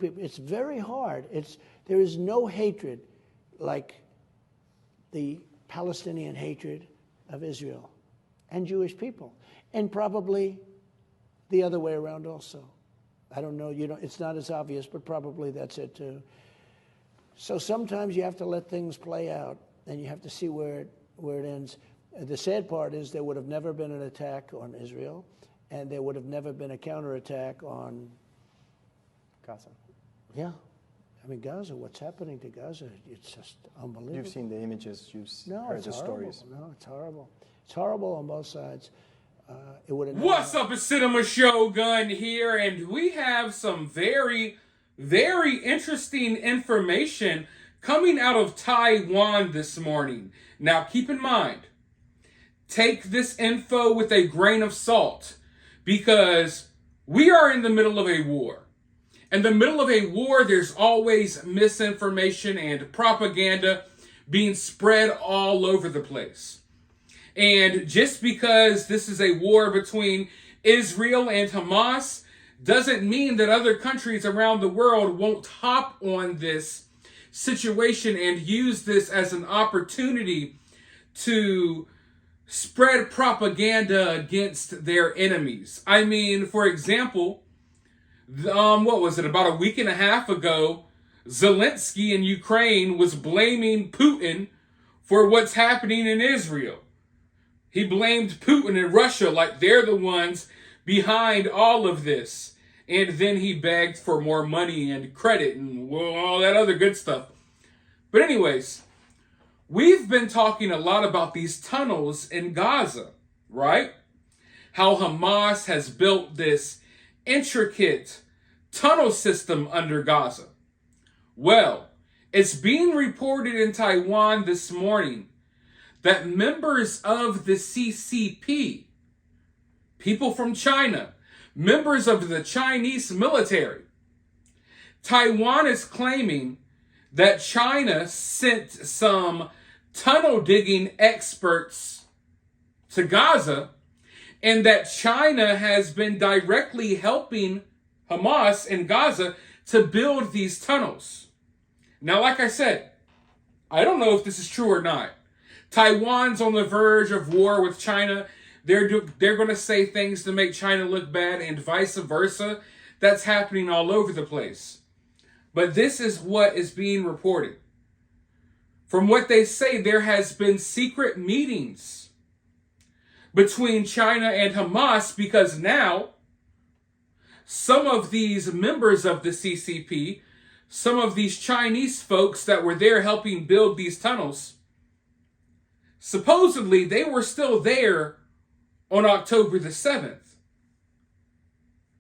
It's very hard. There is no hatred like the Palestinian hatred of Israel and Jewish people, and probably the other way around also. I don't know. It's not as obvious, but probably that's it too. So sometimes you have to let things play out, and you have to see where it ends. The sad part is there would have never been an attack on Israel, and there would have never been a counterattack on Gaza. Yeah. I mean, Gaza, what's happening to Gaza, it's just unbelievable. You've seen the images, heard the stories. No, it's horrible. It's horrible on both sides. What's up, it's Cinema Shogun here, and we have some very, very interesting information coming out of Taiwan this morning. Now, keep in mind, take this info with a grain of salt, because we are in the middle of a war. In the middle of a war, there's always misinformation and propaganda being spread all over the place. And just because this is a war between Israel and Hamas doesn't mean that other countries around the world won't hop on this situation and use this as an opportunity to spread propaganda against their enemies. I mean, for example, what was it, about a week and a half ago, Zelensky in Ukraine was blaming Putin for what's happening in Israel. He blamed Putin and Russia like they're the ones behind all of this. And then he begged for more money and credit and all that other good stuff. But anyways, we've been talking a lot about these tunnels in Gaza, right? How Hamas has built this intricate tunnel system under Gaza. Well, it's being reported in Taiwan this morning that members of the CCP, people from China, members of the Chinese military, Taiwan is claiming that China sent some tunnel digging experts to Gaza, and that China has been directly helping Hamas in Gaza to build these tunnels. Now, like I said, I don't know if this is true or not. Taiwan's on the verge of war with China. They're going to say things to make China look bad, and vice versa. That's happening all over the place. But this is what is being reported. From what they say, there has been secret meetings between China and Hamas, because now some of these members of the CCP, some of these Chinese folks that were there helping build these tunnels, supposedly they were still there on October the 7th.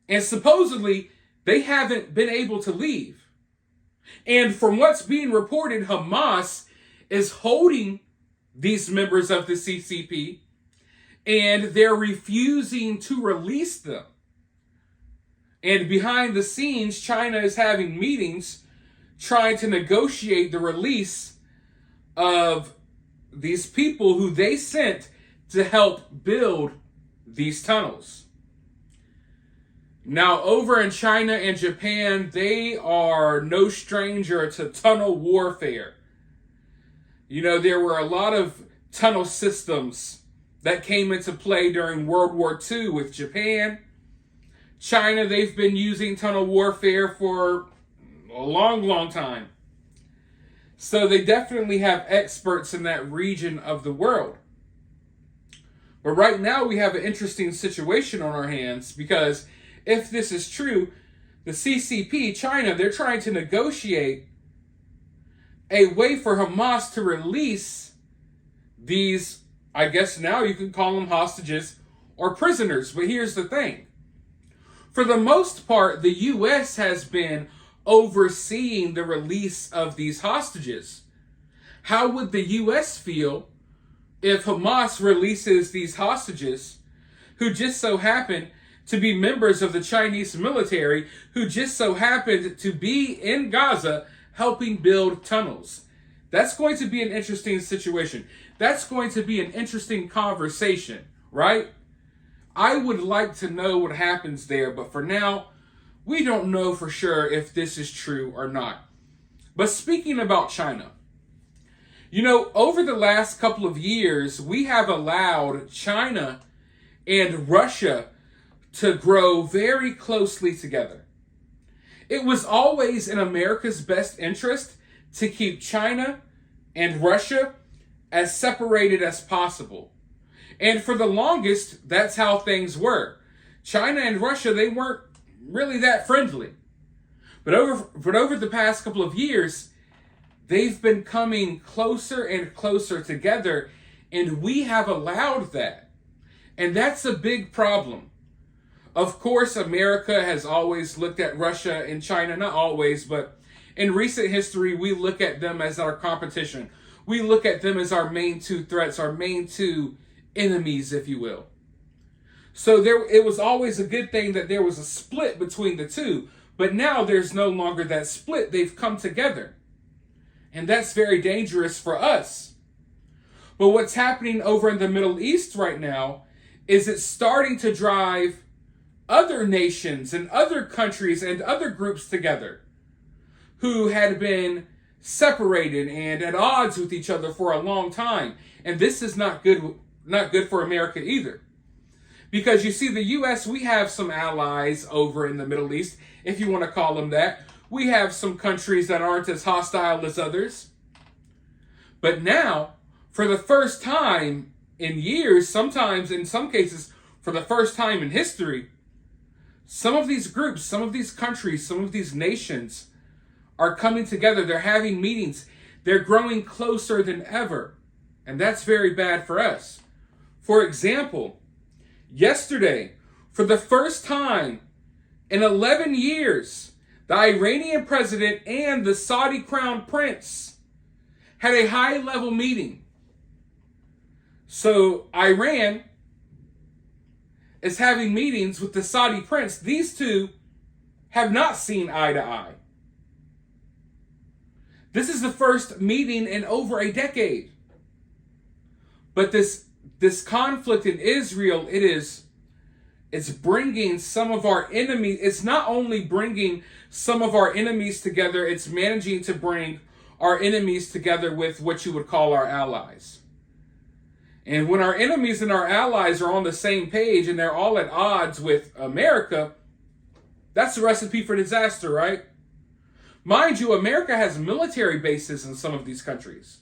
And supposedly they haven't been able to leave. And from what's being reported, Hamas is holding these members of the CCP, and they're refusing to release them. And behind the scenes, China is having meetings trying to negotiate the release of these people who they sent to help build these tunnels. Now, over in China and Japan, they are no stranger to tunnel warfare. You know, there were a lot of tunnel systems that came into play during World War II with Japan. China, they've been using tunnel warfare for a long, long time. So they definitely have experts in that region of the world. But right now we have an interesting situation on our hands, because if this is true, the CCP, China, they're trying to negotiate a way for Hamas to release these, I guess now you can call them hostages or prisoners. But here's the thing. For the most part, the U.S. has been overseeing the release of these hostages. How would the U.S. feel if Hamas releases these hostages who just so happen to be members of the Chinese military, who just so happened to be in Gaza helping build tunnels? That's going to be an interesting situation. That's going to be an interesting conversation, right? I would like to know what happens there, but for now, we don't know for sure if this is true or not. But speaking about China, you know, over the last couple of years, we have allowed China and Russia to grow very closely together. It was always in America's best interest to keep China and Russia as separated as possible. And for the longest, that's how things were. China and Russia, they weren't really that friendly. But over the past couple of years, they've been coming closer and closer together, and we have allowed that. And that's a big problem. Of course, America has always looked at Russia and China, not always, but in recent history, we look at them as our competition. We look at them as our main two threats, our main two enemies, if you will. So it was always a good thing that there was a split between the two, but now there's no longer that split. They've come together. And that's very dangerous for us. But what's happening over in the Middle East right now is it's starting to drive other nations and other countries and other groups together who had been separated and at odds with each other for a long time. And this is not good for America either. Because you see, the U.S., we have some allies over in the Middle East, if you want to call them that. We have some countries that aren't as hostile as others. But now, for the first time in years, sometimes in some cases, for the first time in history, some of these groups, some of these countries, some of these nations are coming together. They're having meetings. They're growing closer than ever. And that's very bad for us. For example, yesterday, for the first time in 11 years, the Iranian president and the Saudi crown prince had a high-level meeting. So Iran is having meetings with the Saudi prince. These two have not seen eye to eye. This is the first meeting in over a decade. But this conflict in Israel, it's bringing some of our enemies. It's not only bringing some of our enemies together, it's managing to bring our enemies together with what you would call our allies. And when our enemies and our allies are on the same page and they're all at odds with America, that's a recipe for disaster, right? Mind you, America has military bases in some of these countries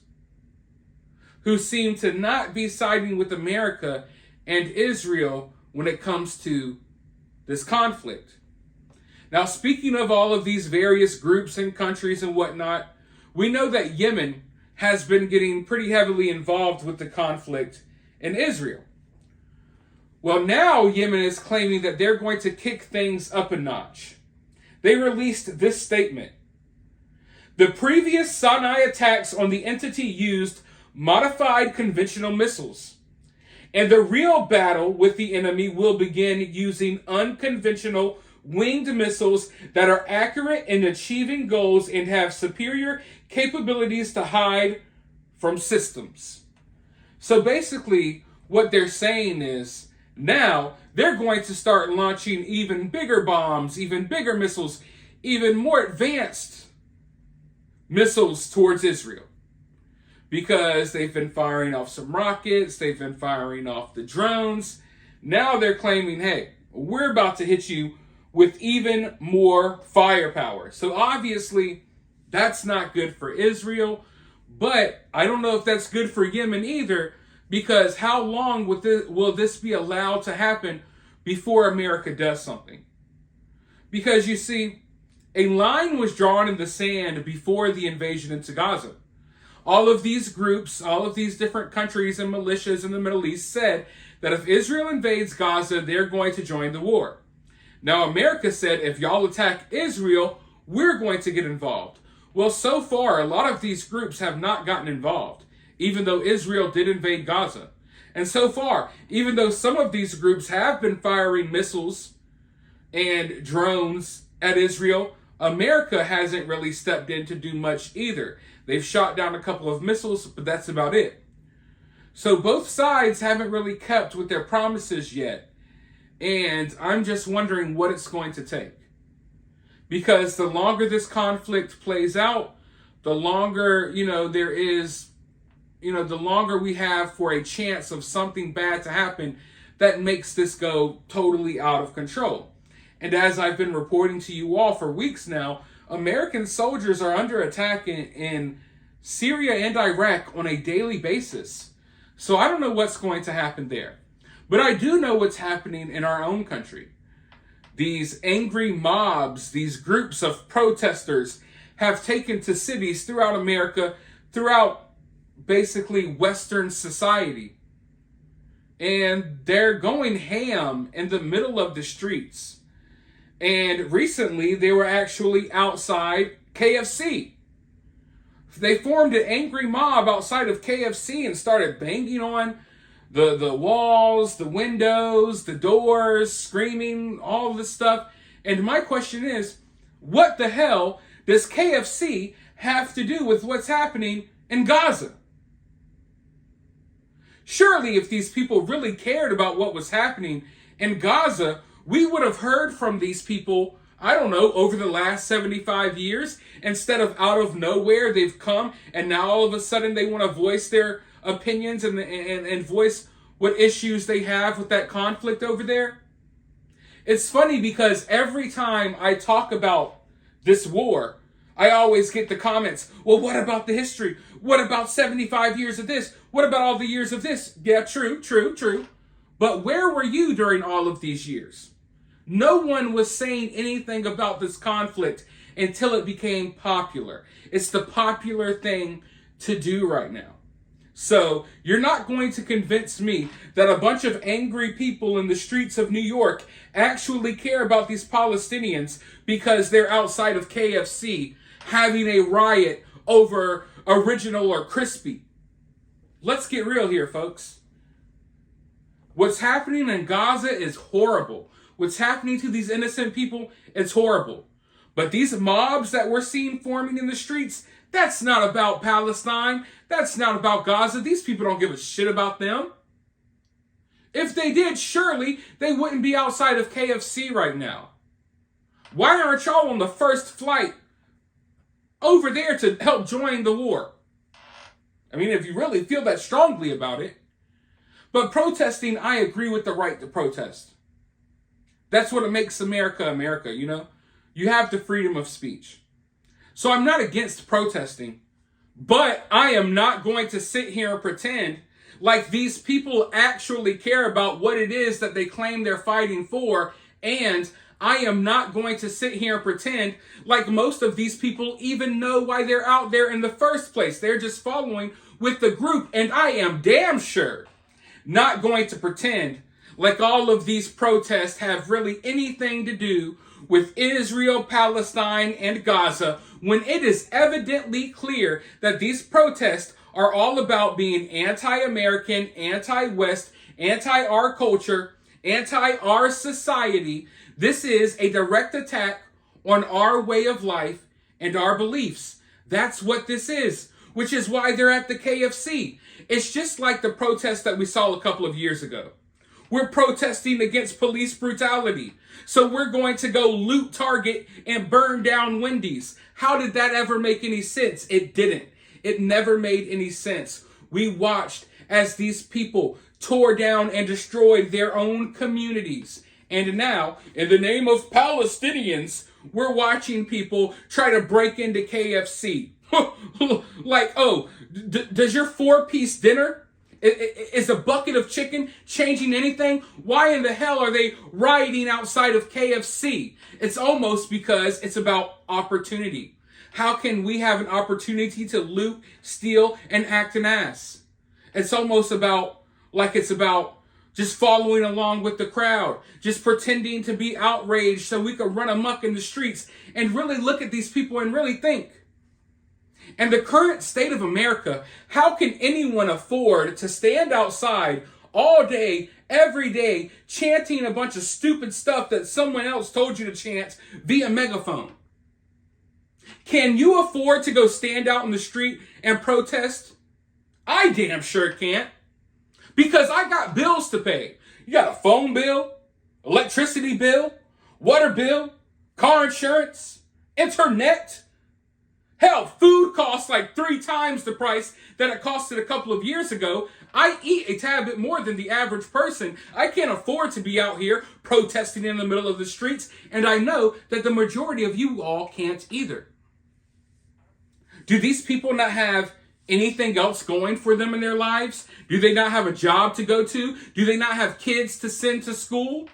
who seem to not be siding with America and Israel when it comes to this conflict. Now, speaking of all of these various groups and countries and whatnot, we know that Yemen has been getting pretty heavily involved with the conflict in Israel. Well, now Yemen is claiming that they're going to kick things up a notch. They released this statement. The previous Sinai attacks on the entity used modified conventional missiles, and the real battle with the enemy will begin using unconventional winged missiles that are accurate in achieving goals and have superior capabilities to hide from systems. So basically, what they're saying is now they're going to start launching even bigger bombs, even bigger missiles, even more advanced missiles towards Israel. Because they've been firing off some rockets, they've been firing off the drones. Now they're claiming, hey, we're about to hit you with even more firepower. So obviously, that's not good for Israel. But I don't know if that's good for Yemen either, because how long will this be allowed to happen before America does something? Because you see, a line was drawn in the sand before the invasion into Gaza. All of these groups, all of these different countries and militias in the Middle East said that if Israel invades Gaza, they're going to join the war. Now, America said, if y'all attack Israel, we're going to get involved. Well, so far, a lot of these groups have not gotten involved, even though Israel did invade Gaza. And so far, even though some of these groups have been firing missiles and drones at Israel, America hasn't really stepped in to do much either. They've shot down a couple of missiles, but that's about it. So both sides haven't really kept with their promises yet. And I'm just wondering what it's going to take. Because the longer this conflict plays out, the longer, the longer we have for a chance of something bad to happen that makes this go totally out of control. And as I've been reporting to you all for weeks now, American soldiers are under attack in Syria and Iraq on a daily basis. So I don't know what's going to happen there. But I do know what's happening in our own country. These angry mobs, these groups of protesters have taken to cities throughout America, throughout basically Western society. And they're going ham in the middle of the streets. And recently, they were actually outside KFC. They formed an angry mob outside of KFC and started banging on the walls, the windows, the doors, screaming, all this stuff. And my question is, what the hell does KFC have to do with what's happening in Gaza? Surely, if these people really cared about what was happening in Gaza, we would have heard from these people, I don't know, over the last 75 years. Instead of out of nowhere, they've come and now all of a sudden they want to voice their opinions and voice what issues they have with that conflict over there. It's funny because every time I talk about this war, I always get the comments, well, what about the history? What about 75 years of this? What about all the years of this? Yeah, true. But where were you during all of these years? No one was saying anything about this conflict until it became popular. It's the popular thing to do right now. So you're not going to convince me that a bunch of angry people in the streets of New York actually care about these Palestinians because they're outside of KFC having a riot over original or crispy. Let's get real here, folks. What's happening in Gaza is horrible. What's happening to these innocent people is horrible. But these mobs that we're seeing forming in the streets, that's not about Palestine. That's not about Gaza. These people don't give a shit about them. If they did, surely they wouldn't be outside of KFC right now. Why aren't y'all on the first flight over there to help join the war? I mean, if you really feel that strongly about it. But protesting, I agree with the right to protest. That's what makes America, America, you know? You have the freedom of speech. So I'm not against protesting, but I am not going to sit here and pretend like these people actually care about what it is that they claim they're fighting for, and I am not going to sit here and pretend like most of these people even know why they're out there in the first place. They're just following with the group, and I am damn sure not going to pretend like all of these protests have really anything to do with Israel, Palestine, and Gaza, when it is evidently clear that these protests are all about being anti-American, anti-West, anti-our culture, anti-our society. This is a direct attack on our way of life and our beliefs. That's what this is, which is why they're at the KFC. It's just like the protest that we saw a couple of years ago. We're protesting against police brutality. So we're going to go loot Target and burn down Wendy's. How did that ever make any sense? It didn't. It never made any sense. We watched as these people tore down and destroyed their own communities. And now, in the name of Palestinians, we're watching people try to break into KFC. Like, does your 4-piece dinner, is a bucket of chicken changing anything? Why in the hell are they rioting outside of KFC? It's almost because it's about opportunity. How can we have an opportunity to loot, steal, and act an ass? It's almost about just following along with the crowd, just pretending to be outraged so we could run amok in the streets and really look at these people and really think. And the current state of America, how can anyone afford to stand outside all day, every day, chanting a bunch of stupid stuff that someone else told you to chant via megaphone? Can you afford to go stand out in the street and protest? I damn sure can't. Because I got bills to pay. You got a phone bill, electricity bill, water bill, car insurance. internet. Hell, food costs like 3 times the price that it costed a couple of years ago. I eat a tad bit more than the average person. I can't afford to be out here protesting in the middle of the streets, and I know that the majority of you all can't either. Do these people not have anything else going for them in their lives? Do they not have a job to go to? Do they not have kids to send to school?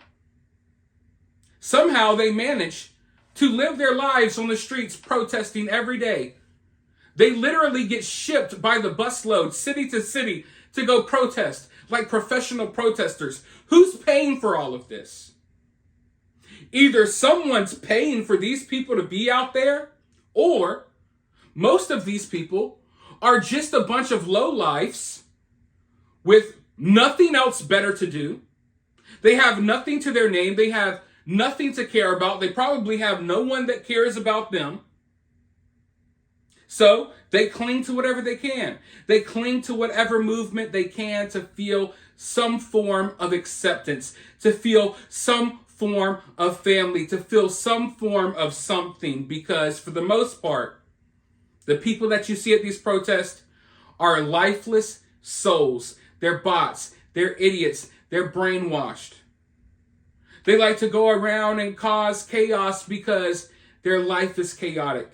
Somehow they manage to live their lives on the streets protesting every day. They literally get shipped by the busload, city to city, to go protest like professional protesters. Who's paying for all of this? Either someone's paying for these people to be out there, or most of these people are just a bunch of lowlifes with nothing else better to do. They have nothing to their name. They have nothing to care about. They probably have no one that cares about them. So they cling to whatever they can. They cling to whatever movement they can to feel some form of acceptance, to feel some form of family, to feel some form of something. Because for the most part, the people that you see at these protests are lifeless souls. They're bots. They're idiots. They're brainwashed. They like to go around and cause chaos because their life is chaotic.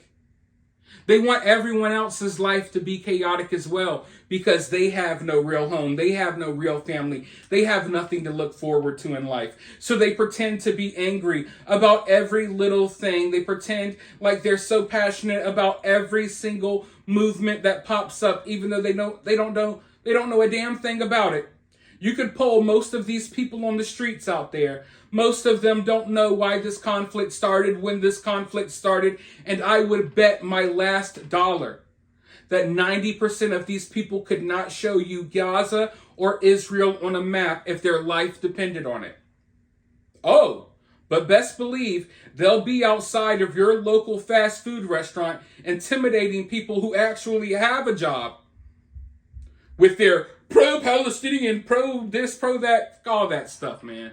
They want everyone else's life to be chaotic as well because they have no real home. They have no real family. They have nothing to look forward to in life. So they pretend to be angry about every little thing. They pretend like they're so passionate about every single movement that pops up, even though they don't know a damn thing about it. You could poll most of these people on the streets out there. Most of them don't know why this conflict started, when this conflict started, and I would bet my last dollar that 90% of these people could not show you Gaza or Israel on a map if their life depended on it. Oh, but best believe they'll be outside of your local fast food restaurant intimidating people who actually have a job with their pro-Palestinian, pro-this, pro-that, all that stuff, man.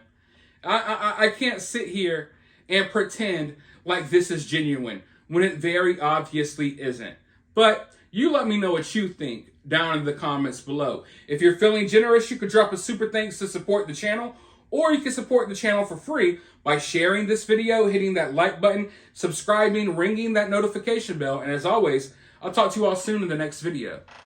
I can't sit here and pretend like this is genuine when it very obviously isn't. But you let me know what you think down in the comments below. If you're feeling generous, you could drop a super thanks to support the channel, or you can support the channel for free by sharing this video, hitting that like button, subscribing, ringing that notification bell, and as always, I'll talk to you all soon in the next video.